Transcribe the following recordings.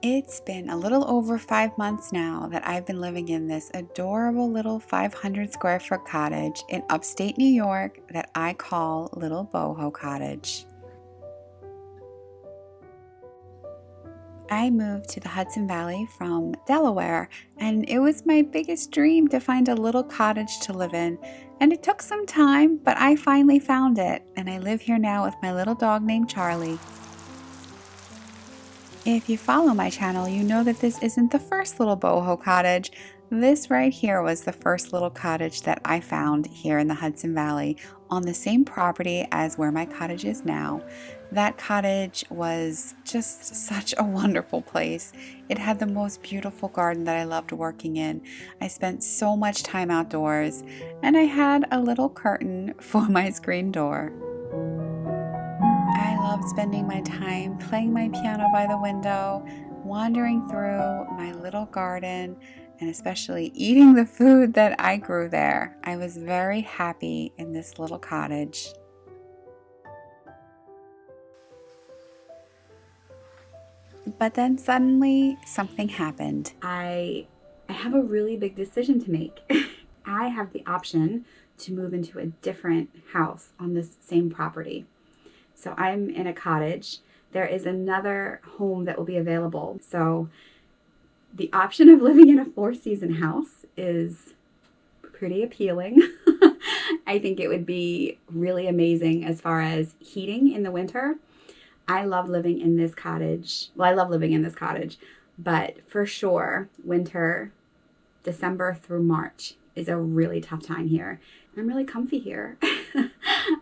It's been a little over 5 months now that I've been living in this adorable little 500 square foot cottage in upstate New York that I call Little Boho Cottage. I moved to the Hudson Valley from Delaware, and it was my biggest dream to find a little cottage to live in. And it took some time, but I finally found it, and I live here now with my little dog named Charlie. If you follow my channel, you know that this isn't the first little boho cottage. This right here was the first little cottage that I found here in the Hudson Valley on the same property as where my cottage is now. That cottage was just such a wonderful place. It had the most beautiful garden that I loved working in. I spent so much time outdoors, and I had a little curtain for my screen door. I loved spending my time playing my piano by the window, wandering through my little garden, and especially eating the food that I grew there. I was very happy in this little cottage. But then suddenly something happened. I have a really big decision to make. I have the option to move into a different house on this same property. So I'm in a cottage. There is another home that will be available. So the option of living in a 4-season house is pretty appealing. I think it would be really amazing as far as heating in the winter. I love living in this cottage. Well, I love living in this cottage, but for sure, winter, December through March is a really tough time here. I'm really comfy here.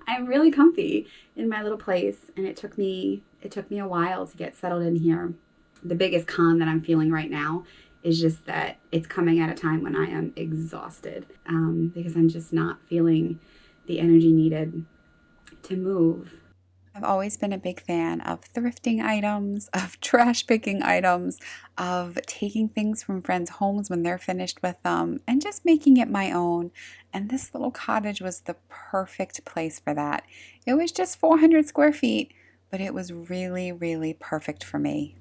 I'm really comfy in my little place, and it took me a while to get settled in here. The biggest con that I'm feeling right now is just that it's coming at a time when I am exhausted because I'm just not feeling the energy needed to move. I've always been a big fan of thrifting items, of trash picking items, of taking things from friends' homes when they're finished with them, and just making it my own. And this little cottage was the perfect place for that. It was just 400 square feet, but it was really, really perfect for me.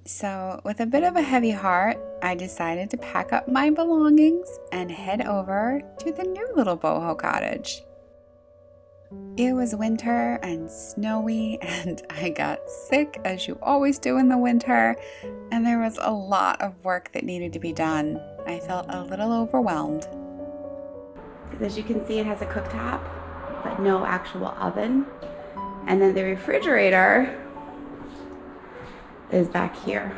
So, with a bit of a heavy heart, I decided to pack up my belongings and head over to the new little boho cottage. It was winter and snowy, and I got sick, as you always do in the winter, and there was a lot of work that needed to be done. I felt a little overwhelmed. As you can see, it has a cooktop, but no actual oven. And then the refrigerator is back here.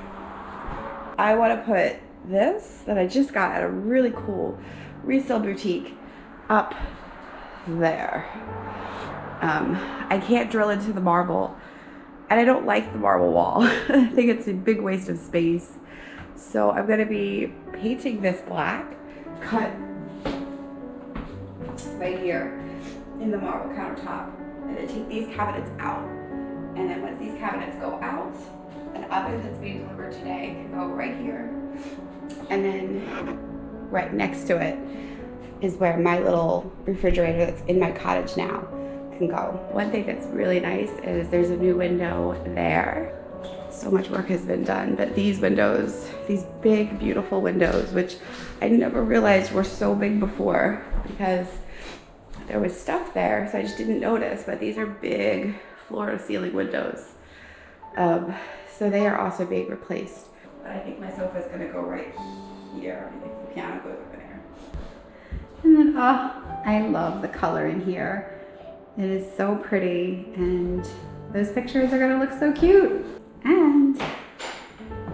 I want to put this that I just got at a really cool resale boutique up there. I can't drill into the marble, and I don't like the marble wall. I think it's a big waste of space. So I'm going to be painting this black, cut right here in the marble countertop, and then take these cabinets out. And then once these cabinets go out, an oven that's being delivered today can go right here. And then right next to it is where my little refrigerator that's in my cottage now can go. One thing that's really nice is there's a new window there. So much work has been done, but these windows, these big, beautiful windows, which I never realized were so big before because there was stuff there, so I just didn't notice, but these are big floor-to-ceiling windows. So they are also being replaced. But I think my sofa is gonna go right here. I think the piano goes over there. And then, I love the color in here. It is so pretty, and those pictures are gonna look so cute. And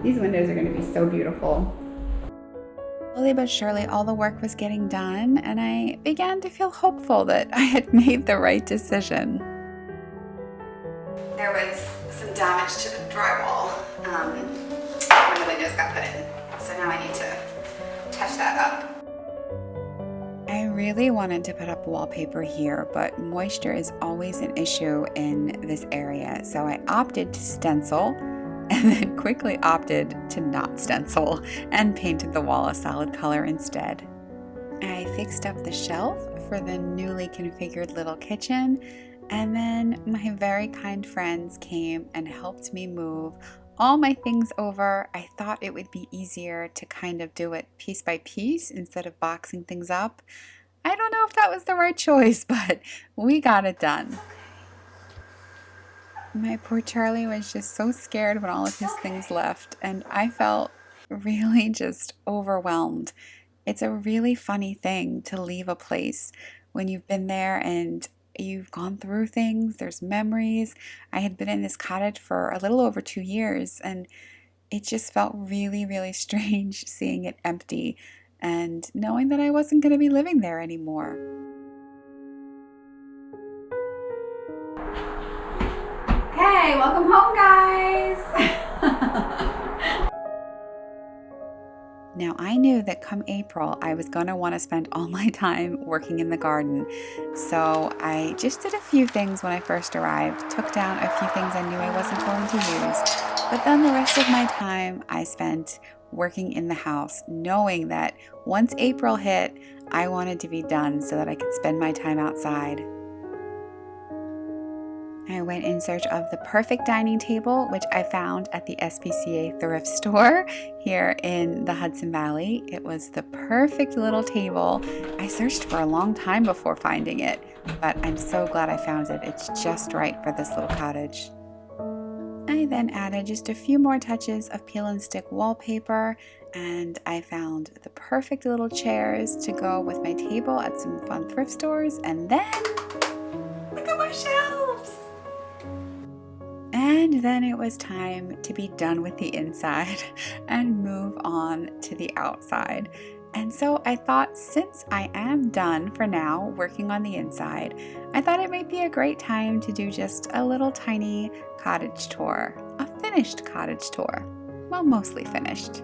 these windows are gonna be so beautiful. Slowly but surely, all the work was getting done, and I began to feel hopeful that I had made the right decision. There was some damage to the drywall when the windows got put in, so now I need to touch that up. I really wanted to put up wallpaper here, but moisture is always an issue in this area, so I opted to stencil and then quickly opted to not stencil and painted the wall a solid color instead. I fixed up the shelf for the newly configured little kitchen, and then my very kind friends came and helped me move all my things over, I thought it would be easier to kind of do it piece by piece instead of boxing things up. I don't know if that was the right choice, but we got it done. My poor Charlie was just so scared when all of his things left, and I felt really just overwhelmed. It's a really funny thing to leave a place when you've been there and you've gone through things, there's memories. I had been in this cottage for a little over 2 years, and it just felt really, really strange seeing it empty and knowing that I wasn't going to be living there anymore. Okay, welcome home, guys! Now, I knew that come April, I was going to want to spend all my time working in the garden. So I just did a few things when I first arrived, took down a few things I knew I wasn't going to use. But then the rest of my time I spent working in the house, knowing that once April hit, I wanted to be done so that I could spend my time outside. I went in search of the perfect dining table, which I found at the SPCA thrift store here in the Hudson Valley. It was the perfect little table. I searched for a long time before finding it, but I'm so glad I found it. It's just right for this little cottage. I then added just a few more touches of peel and stick wallpaper, and I found the perfect little chairs to go with my table at some fun thrift stores, and then look at my shelves! And then it was time to be done with the inside and move on to the outside. And so I thought, since I am done for now working on the inside, I thought it might be a great time to do just a little tiny cottage tour, a finished cottage tour. Well, mostly finished.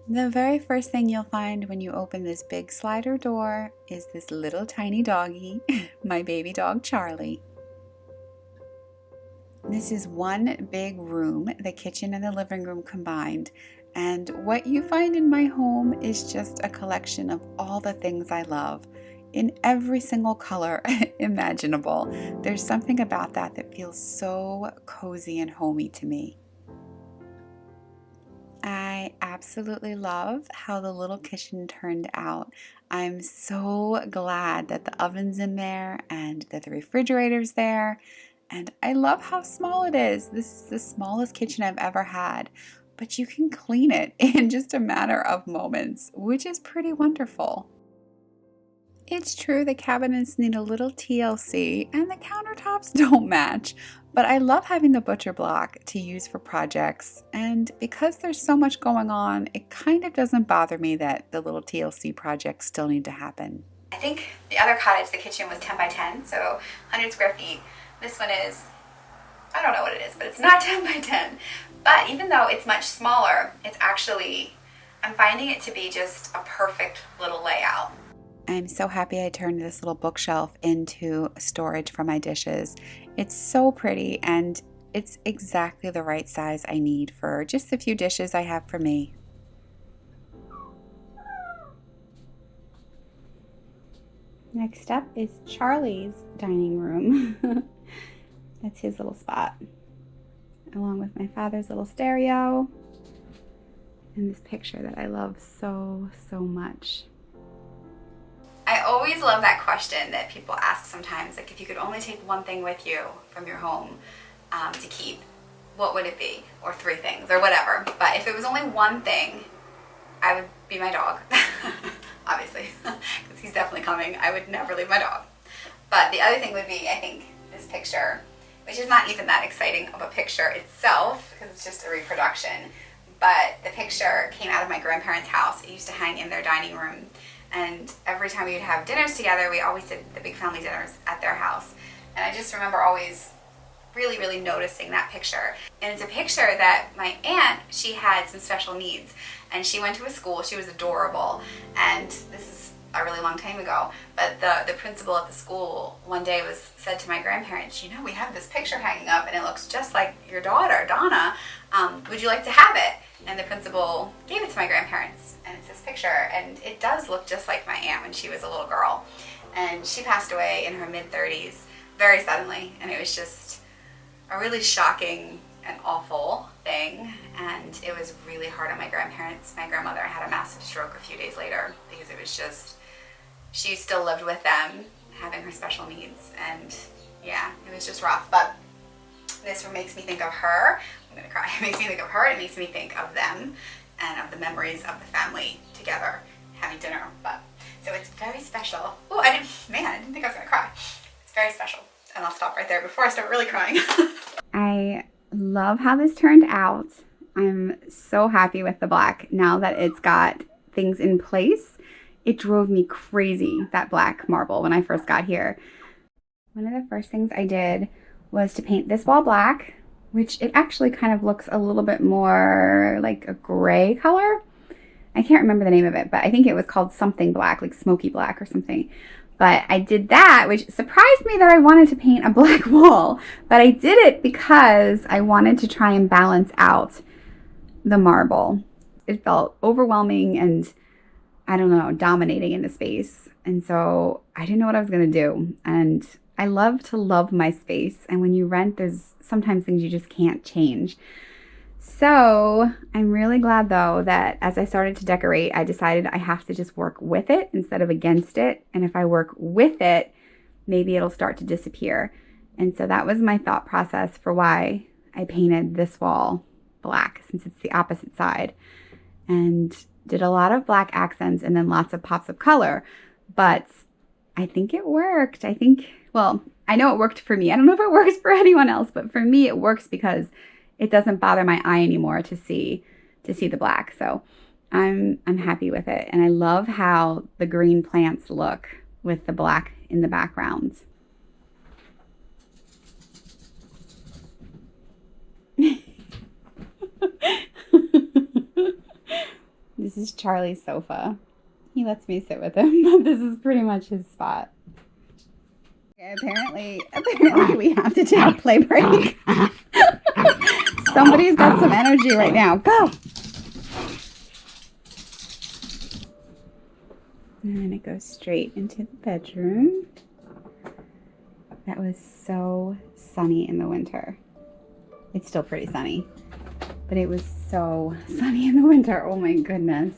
The very first thing you'll find when you open this big slider door is this little tiny doggie, my baby dog Charlie. This is one big room, the kitchen and the living room combined, and what you find in my home is just a collection of all the things I love in every single color imaginable. There's something about that that feels so cozy and homey to me. I absolutely love how the little kitchen turned out. I'm so glad that the oven's in there and that the refrigerator's there. And I love how small it is. This is the smallest kitchen I've ever had, but you can clean it in just a matter of moments, which is pretty wonderful. It's true the cabinets need a little TLC and the countertops don't match, but I love having the butcher block to use for projects, and because there's so much going on, it kind of doesn't bother me that the little TLC projects still need to happen. I think the other cottage, the kitchen was 10 by 10, so 100 square feet. This one is, I don't know what it is, but it's not 10 by 10. But even though it's much smaller, it's actually, I'm finding it to be just a perfect little layout. I'm so happy I turned this little bookshelf into storage for my dishes. It's so pretty, and it's exactly the right size I need for just the few dishes I have for me. Next up is Charlie's dining room. That's his little spot, along with my father's little stereo and this picture that I love so, so much. I always love that question that people ask sometimes, like if you could only take one thing with you from your home to keep, what would it be? Or 3 things, or whatever. But if it was only one thing, I would be my dog, obviously, because he's definitely coming. I would never leave my dog. But the other thing would be, I think, this picture, which is not even that exciting of a picture itself, because it's just a reproduction. But the picture came out of my grandparents' house. It used to hang in their dining room. And every time we would have dinners together, we always did the big family dinners at their house. And I just remember always really, really noticing that picture. And it's a picture that my aunt, she had some special needs, and she went to a school. She was adorable, and this is a really long time ago, but the principal at the school one day said to my grandparents, you know, we have this picture hanging up and it looks just like your daughter, Donna. Would you like to have it? And the principal gave it to my grandparents, and it's this picture, and it does look just like my aunt when she was a little girl. And she passed away in her mid-30s very suddenly, and it was just a really shocking and awful thing, and it was really hard on my grandparents. My grandmother had a massive stroke a few days later because it was just, she still lived with them, having her special needs, and yeah, it was just rough. But this makes me think of her. I'm gonna cry. It makes me think of her. It makes me think of them and of the memories of the family together having dinner. But so it's very special. Oh, I didn't think I was gonna cry. It's very special, and I'll stop right there before I start really crying. I love how this turned out. I'm so happy with the black now that it's got things in place. It drove me crazy, that black marble, when I first got here. One of the first things I did was to paint this wall black, which it actually kind of looks a little bit more like a gray color. I can't remember the name of it, but I think it was called something black, like smoky black or something. But I did that, which surprised me that I wanted to paint a black wall. But I did it because I wanted to try and balance out the marble. It felt overwhelming and, I don't know, dominating in the space. And so I didn't know what I was going to do. And I love to love my space. And when you rent, there's sometimes things you just can't change. So I'm really glad, though, that as I started to decorate, I decided I have to just work with it instead of against it. And if I work with it, maybe it'll start to disappear. And so that was my thought process for why I painted this wall black, since it's the opposite side. And did a lot of black accents and then lots of pops of color. But I think it worked. Well, I know it worked for me. I don't know if it works for anyone else, but for me it works because it doesn't bother my eye anymore to see the black. So I'm happy with it. And I love how the green plants look with the black in the background. This is Charlie's sofa. He lets me sit with him, but this is pretty much his spot. Okay, apparently we have to take a play break. Somebody's got some energy right now. Go! And it goes straight into the bedroom. That was so sunny in the winter. It's still pretty sunny, but it was so sunny in the winter. Oh my goodness.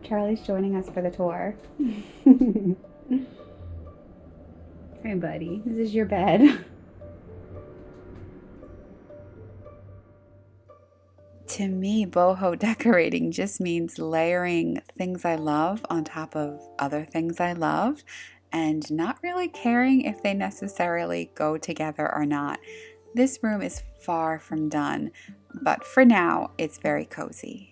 Charlie's joining us for the tour. Hey buddy, this is your bed. To me, boho decorating just means layering things I love on top of other things I love and not really caring if they necessarily go together or not. This room is far from done, but for now, it's very cozy.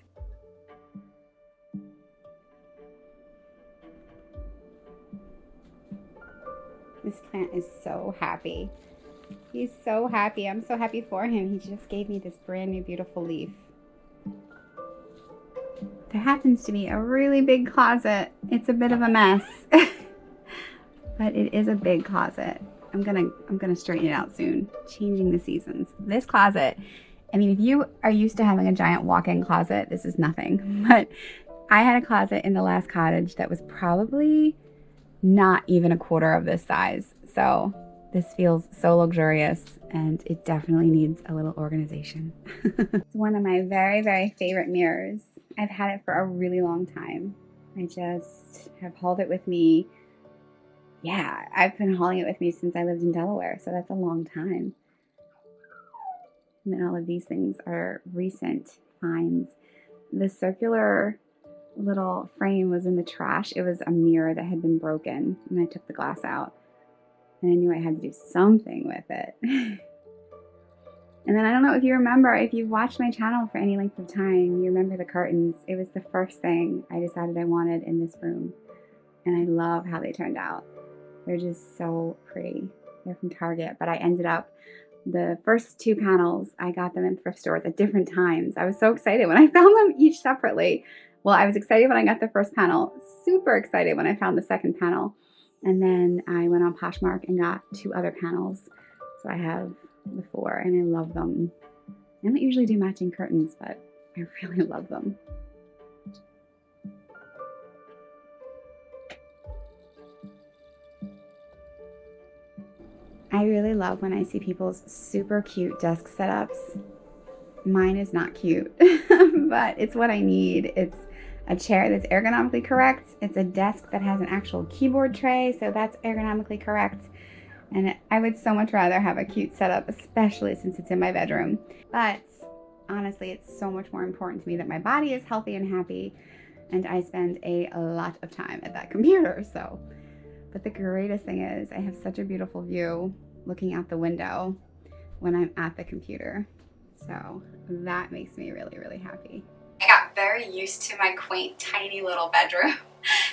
This plant is so happy. He's so happy. I'm so happy for him. He just gave me this brand new beautiful leaf. There happens to be a really big closet. It's a bit of a mess, but it is a big closet. I'm gonna straighten it out soon. Changing the seasons. This closet, I mean, if you are used to having a giant walk-in closet, this is nothing. But I had a closet in the last cottage that was probably not even a quarter of this size. So this feels so luxurious, and it definitely needs a little organization. It's one of my very, very favorite mirrors. I've had it for a really long time. I just have hauled it with me. Yeah, I've been hauling it with me since I lived in Delaware, so that's a long time. And then all of these things are recent finds. The circular little frame was in the trash. It was a mirror that had been broken, and I took the glass out, and I knew I had to do something with it. And then I don't know if you remember, if you've watched my channel for any length of time, you remember the curtains. It was the first thing I decided I wanted in this room. and I love how they turned out. They're just so pretty. They're from Target, but I ended up, the first 2 panels, I got them in thrift stores at different times. I was so excited when I found them each separately. Well, I was excited when I got the first panel, super excited when I found the second panel. And then I went on Poshmark and got 2 other panels. So I have the 4 and I love them. I don't usually do matching curtains, but I really love them. I really love when I see people's super cute desk setups. Mine is not cute, but it's what I need. It's a chair that's ergonomically correct. It's a desk that has an actual keyboard tray, so that's ergonomically correct. And I would so much rather have a cute setup, especially since it's in my bedroom. But honestly, it's so much more important to me that my body is healthy and happy, and I spend a lot of time at that computer, so. But the greatest thing is I have such a beautiful view looking out the window when I'm at the computer. So that makes me really, really happy. I got very used to my quaint, tiny little bedroom.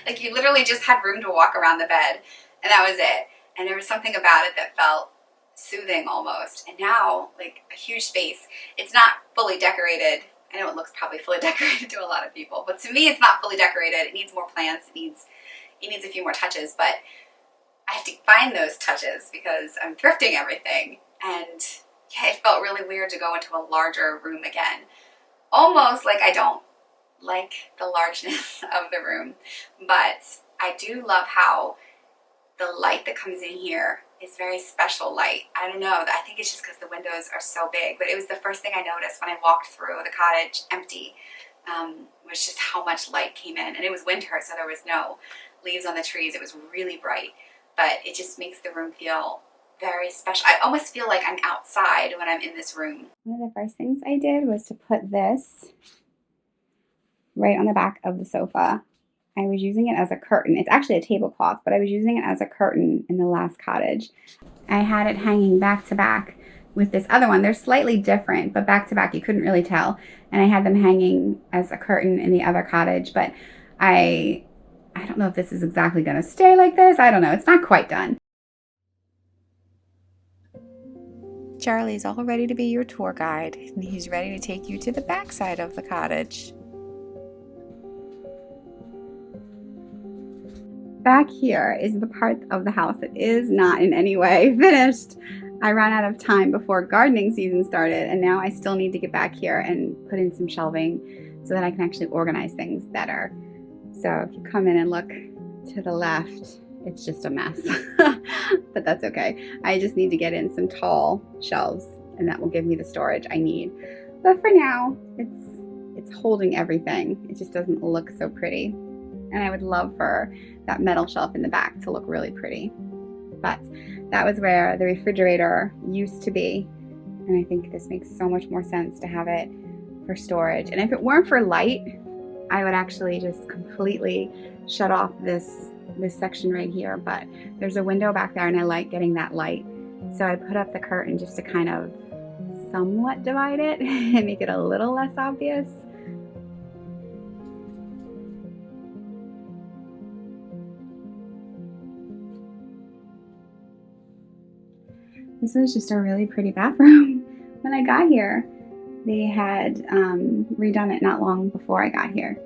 Like you literally just had room to walk around the bed and that was it. And there was something about it that felt soothing almost. And now, like a huge space, it's not fully decorated. I know it looks probably fully decorated to a lot of people, but to me it's not fully decorated. It needs more plants, it needs a few more touches, but I have to find those touches because I'm thrifting everything. And yeah, it felt really weird to go into a larger room again. Almost like I don't like the largeness of the room, but I do love how the light that comes in here is very special light. I don't know, I think it's just because the windows are so big, but it was the first thing I noticed when I walked through the cottage empty, was just how much light came in. And it was winter, so there was no leaves on the trees. It was really bright, but it just makes the room feel very special. I almost feel like I'm outside when I'm in this room. One of the first things I did was to put this right on the back of the sofa. I was using it as a curtain. It's actually a tablecloth, but I was using it as a curtain in the last cottage. I had it hanging back to back with this other one. They're slightly different, but back to back you couldn't really tell. And I had them hanging as a curtain in the other cottage, but I don't know if this is exactly going to stay like this. I don't know. It's not quite done. Charlie's all ready to be your tour guide, and he's ready to take you to the back side of the cottage. Back here is the part of the house that is not in any way finished. I ran out of time before gardening season started, and now I still need to get back here and put in some shelving so that I can actually organize things better. So if you come in and look to the left, it's just a mess, but that's okay. I just need to get in some tall shelves and that will give me the storage I need. But for now, it's holding everything. It just doesn't look so pretty. And I would love for that metal shelf in the back to look really pretty. But that was where the refrigerator used to be. And I think this makes so much more sense to have it for storage. And if it weren't for light, I would actually just completely shut off this section right here, but there's a window back there and I like getting that light. So I put up the curtain just to kind of somewhat divide it and make it a little less obvious. This was just a really pretty bathroom. When I got here, they had redone it not long before I got here.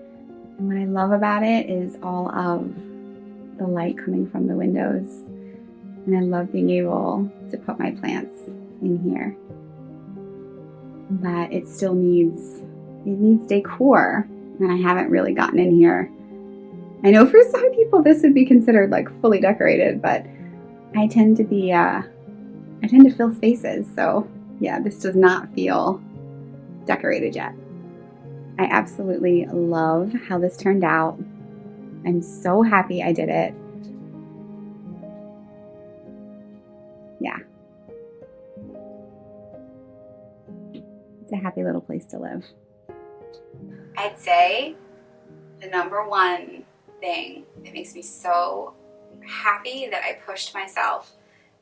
And what I love about it is all of the light coming from the windows. And I love being able to put my plants in here. But it still needs decor. And I haven't really gotten in here. I know for some people this would be considered like fully decorated, but I tend to fill spaces. So yeah, this does not feel decorated yet. I absolutely love how this turned out. I'm so happy I did it. Yeah. It's a happy little place to live. I'd say the number one thing that makes me so happy that I pushed myself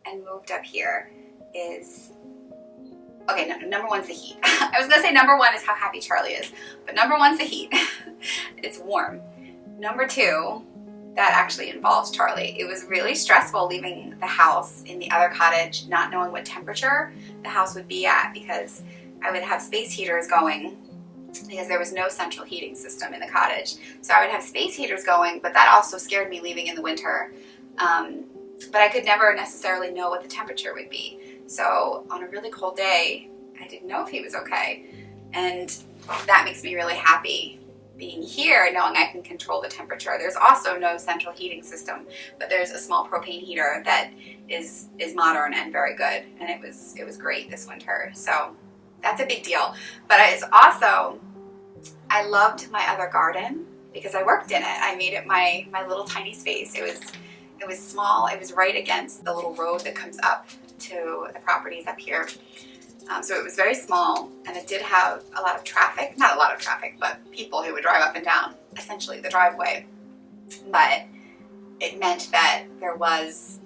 and moved up here is, okay, no, number one's the heat. I was gonna say number one is how happy Charlie is, but number one's the heat. It's warm. Number two, that actually involves Charlie. It was really stressful leaving the house in the other cottage, not knowing what temperature the house would be at, because I would have space heaters going because there was no central heating system in the cottage. So I would have space heaters going, but that also scared me leaving in the winter. But I could never necessarily know what the temperature would be. So on a really cold day, I didn't know if he was okay. And that makes me really happy being here, knowing I can control the temperature. There's also no central heating system, but there's a small propane heater that is modern and very good. And it was great this winter. So that's a big deal. But it's also, I loved my other garden because I worked in it. I made it my little tiny space. It was small. It was right against the little road that comes up to the properties up here. So it was very small, and it did have a lot of traffic. Not a lot of traffic, but people who would drive up and down, essentially, the driveway. But it meant that there was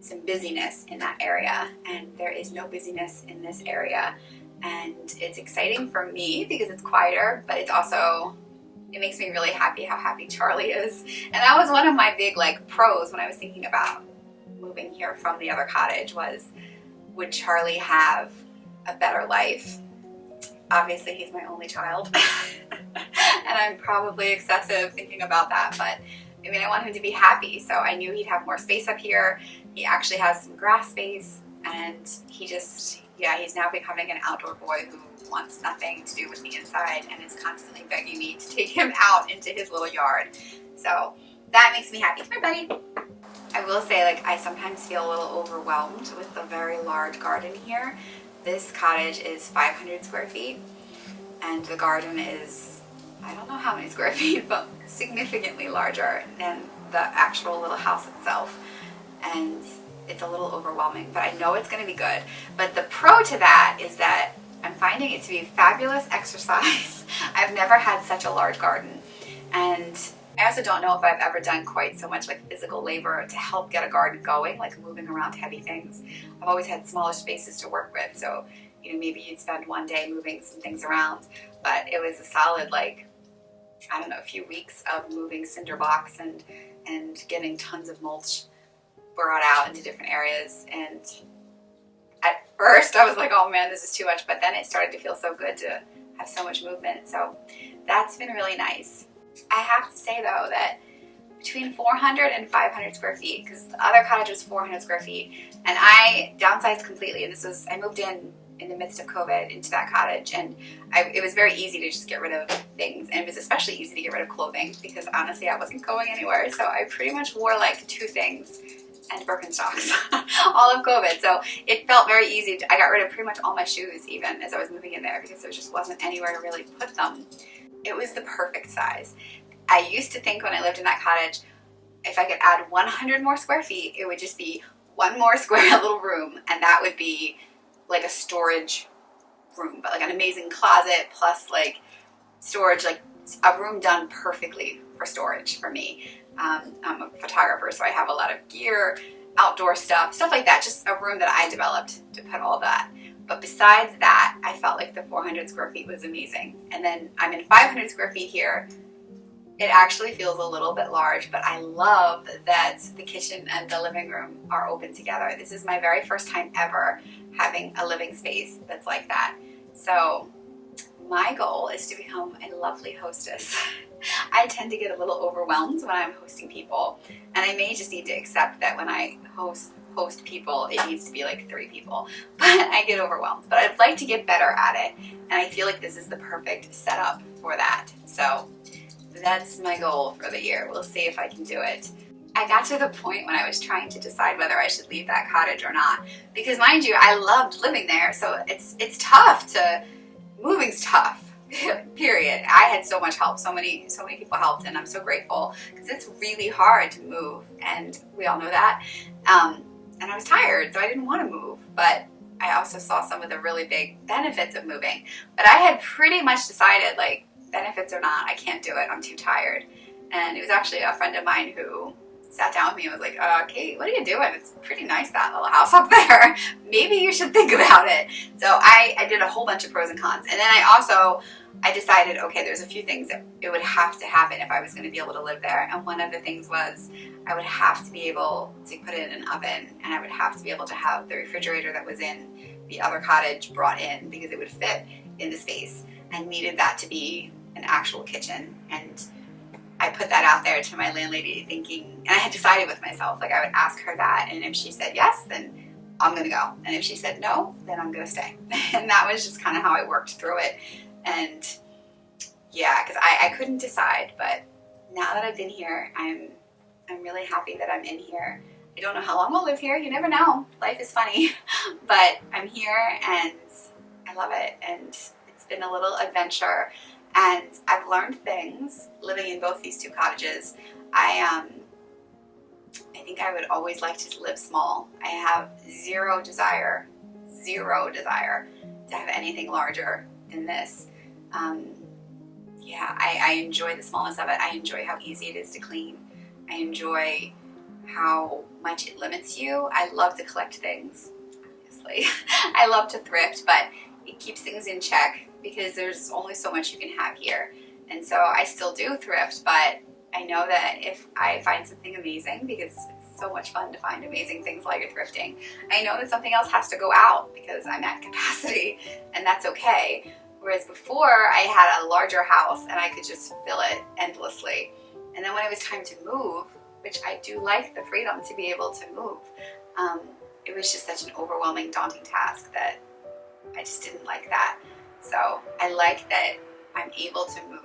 some busyness in that area, and there is no busyness in this area. And it's exciting for me because it's quieter, but it's also, it makes me really happy how happy Charlie is. And that was one of my big pros when I was thinking about moving here from the other cottage was, would Charlie have a better life? Obviously he's my only child and I'm probably excessive thinking about that, but I mean, I want him to be happy, so I knew he'd have more space up here. He actually has some grass space, and he's now becoming an outdoor boy who wants nothing to do with the inside and is constantly begging me to take him out into his little yard. So that makes me happy. Come here, buddy. I will say, I sometimes feel a little overwhelmed with the very large garden here. This cottage is 500 square feet, and the garden is, I don't know how many square feet, but significantly larger than the actual little house itself. And it's a little overwhelming, but I know it's going to be good. But the pro to that is that I'm finding it to be fabulous exercise. I've never had such a large garden. And I also don't know if I've ever done quite so much physical labor to help get a garden going, moving around heavy things. I've always had smaller spaces to work with, so maybe you'd spend one day moving some things around, but it was a solid I don't know, a few weeks of moving cinder blocks and getting tons of mulch brought out into different areas. And at first I was like, oh man, this is too much, but then it started to feel so good to have so much movement. So that's been really nice. I have to say though that between 400 and 500 square feet, because the other cottage was 400 square feet, and I downsized completely, and I moved in the midst of COVID into that cottage, and it was very easy to just get rid of things, and it was especially easy to get rid of clothing because honestly I wasn't going anywhere, so I pretty much wore 2 things and Birkenstocks all of COVID, so it felt very easy. I got rid of pretty much all my shoes even as I was moving in there because there just wasn't anywhere to really put them. It was the perfect size. I used to think when I lived in that cottage, if I could add 100 more square feet, it would just be one more square little room, and that would be a storage room, but an amazing closet plus storage, a room done perfectly for storage for me. I'm a photographer, so I have a lot of gear, outdoor stuff like that, just a room that I developed to put all that. But besides that, I felt like the 400 square feet was amazing. And then I'm in 500 square feet here. It actually feels a little bit large, but I love that the kitchen and the living room are open together. This is my very first time ever having a living space that's like that. So my goal is to become a lovely hostess. I tend to get a little overwhelmed when I'm hosting people, and I may just need to accept that when I host people, it needs to be 3 people, but I get overwhelmed. But I'd like to get better at it, and I feel like this is the perfect setup for that. So that's my goal for the year. We'll see if I can do it. I got to the point when I was trying to decide whether I should leave that cottage or not, because mind you, I loved living there, so it's tough moving's tough. Period. I had so much help. So many people helped, and I'm so grateful because it's really hard to move, and we all know that. And I was tired, so I didn't want to move, but I also saw some of the really big benefits of moving. But I had pretty much decided, benefits or not, I can't do it. I'm too tired. And it was actually a friend of mine who sat down with me and was like, Kate, what are you doing? It's pretty nice, that little house up there. Maybe you should think about it. So I did a whole bunch of pros and cons. And then I decided, okay, there's a few things that it would have to happen if I was going to be able to live there. And one of the things was I would have to be able to put it in an oven, and I would have to be able to have the refrigerator that was in the other cottage brought in, because it would fit in the space, and needed that to be an actual kitchen. And I put that out there to my landlady thinking, and I had decided with myself, like I would ask her that, and if she said yes, then I'm gonna go. And if she said no, then I'm gonna stay. And that was just kind of how I worked through it. And yeah, because I couldn't decide, but now that I've been here, I'm really happy that I'm in here. I don't know how long I'll live here. You never know. Life is funny. But I'm here and I love it. And it's been a little adventure. And I've learned things living in both these two cottages. I think I would always like to live small. I have zero desire to have anything larger than this. Yeah, I enjoy the smallness of it. I enjoy how easy it is to clean. I enjoy how much it limits you. I love to collect things, obviously. I love to thrift, but it keeps things in check because there's only so much you can have here. And so I still do thrift, but I know that if I find something amazing, because it's so much fun to find amazing things while you're thrifting, I know that something else has to go out because I'm at capacity, and that's okay. Whereas before I had a larger house and I could just fill it endlessly. And then when it was time to move, which I do like the freedom to be able to move, it was just such an overwhelming, daunting task that I just didn't like that. So I like that I'm able to move.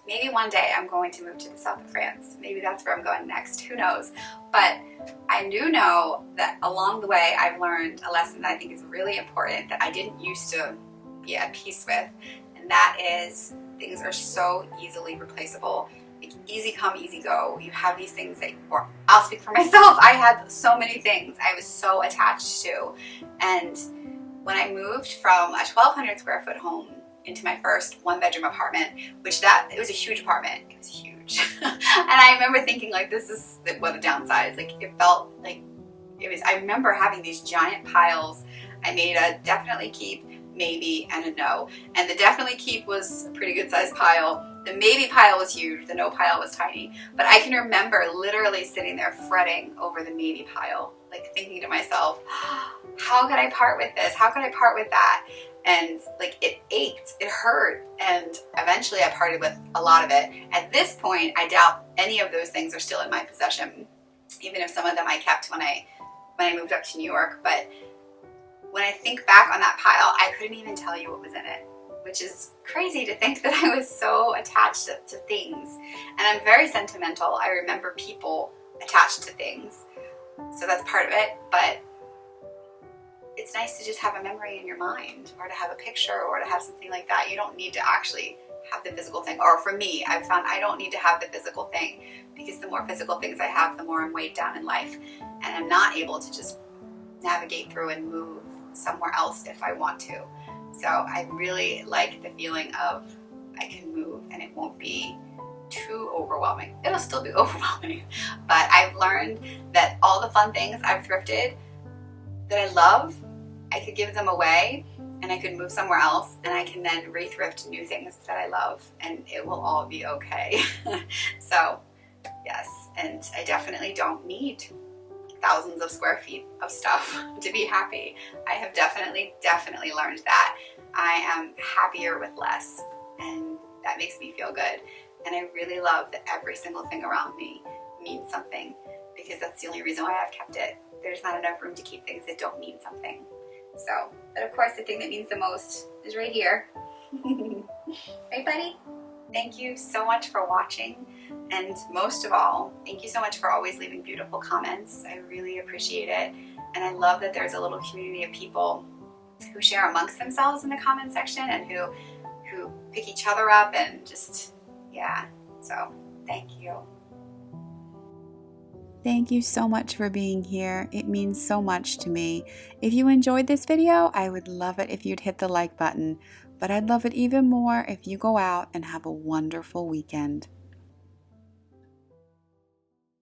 Maybe one day I'm going to move to the south of France. Maybe that's where I'm going next, who knows. But I do know that along the way I've learned a lesson that I think is really important that I didn't used to be at peace with, and that is things are so easily replaceable. Like, easy come, easy go. You have these things that, or I'll speak for myself, I had so many things I was so attached to. And when I moved from a 1,200 square foot home into my first one-bedroom apartment, it was a huge apartment. It was huge. And I remember thinking, like, this is what a downside. Like, it felt like it was, I remember having these giant piles. I made a definitely keep, maybe, and a no. And the definitely keep was a pretty good sized pile. The maybe pile was huge. The no pile was tiny. But I can remember literally sitting there fretting over the maybe pile, like thinking to myself, how could I part with this? How could I part with that? And like, it ached, it hurt, and eventually I parted with a lot of it. At this point, I doubt any of those things are still in my possession, even if some of them I kept when I moved up to New York. But when I think back on that pile, I couldn't even tell you what was in it, which is crazy to think that I was so attached to things. And I'm very sentimental. I remember people attached to things, so that's part of it. But it's nice to just have a memory in your mind, or to have a picture, or to have something like that. You don't need to actually have the physical thing. Or for me, I've found I don't need to have the physical thing, because the more physical things I have, the more I'm weighed down in life, and I'm not able to just navigate through and move somewhere else if I want to. So I really like the feeling of I can move and it won't be too overwhelming. It'll still be overwhelming, but I've learned that all the fun things I've thrifted that I love, I could give them away, and I could move somewhere else, and I can then re-thrift new things that I love, and it will all be okay. So yes, and I definitely don't need thousands of square feet of stuff to be happy. I have definitely learned that. I am happier with less, and that makes me feel good. And I really love that every single thing around me means something, because that's the only reason why I've kept it. There's not enough room to keep things that don't mean something. So, but of course the thing that means the most is right here. Right, buddy? Thank you so much for watching. And most of all, thank you so much for always leaving beautiful comments. I really appreciate it. And I love that there's a little community of people who share amongst themselves in the comment section, and who pick each other up, and just, yeah. So thank you. Thank you so much for being here. It means so much to me. If you enjoyed this video, I would love it if you'd hit the like button, but I'd love it even more if you go out and have a wonderful weekend.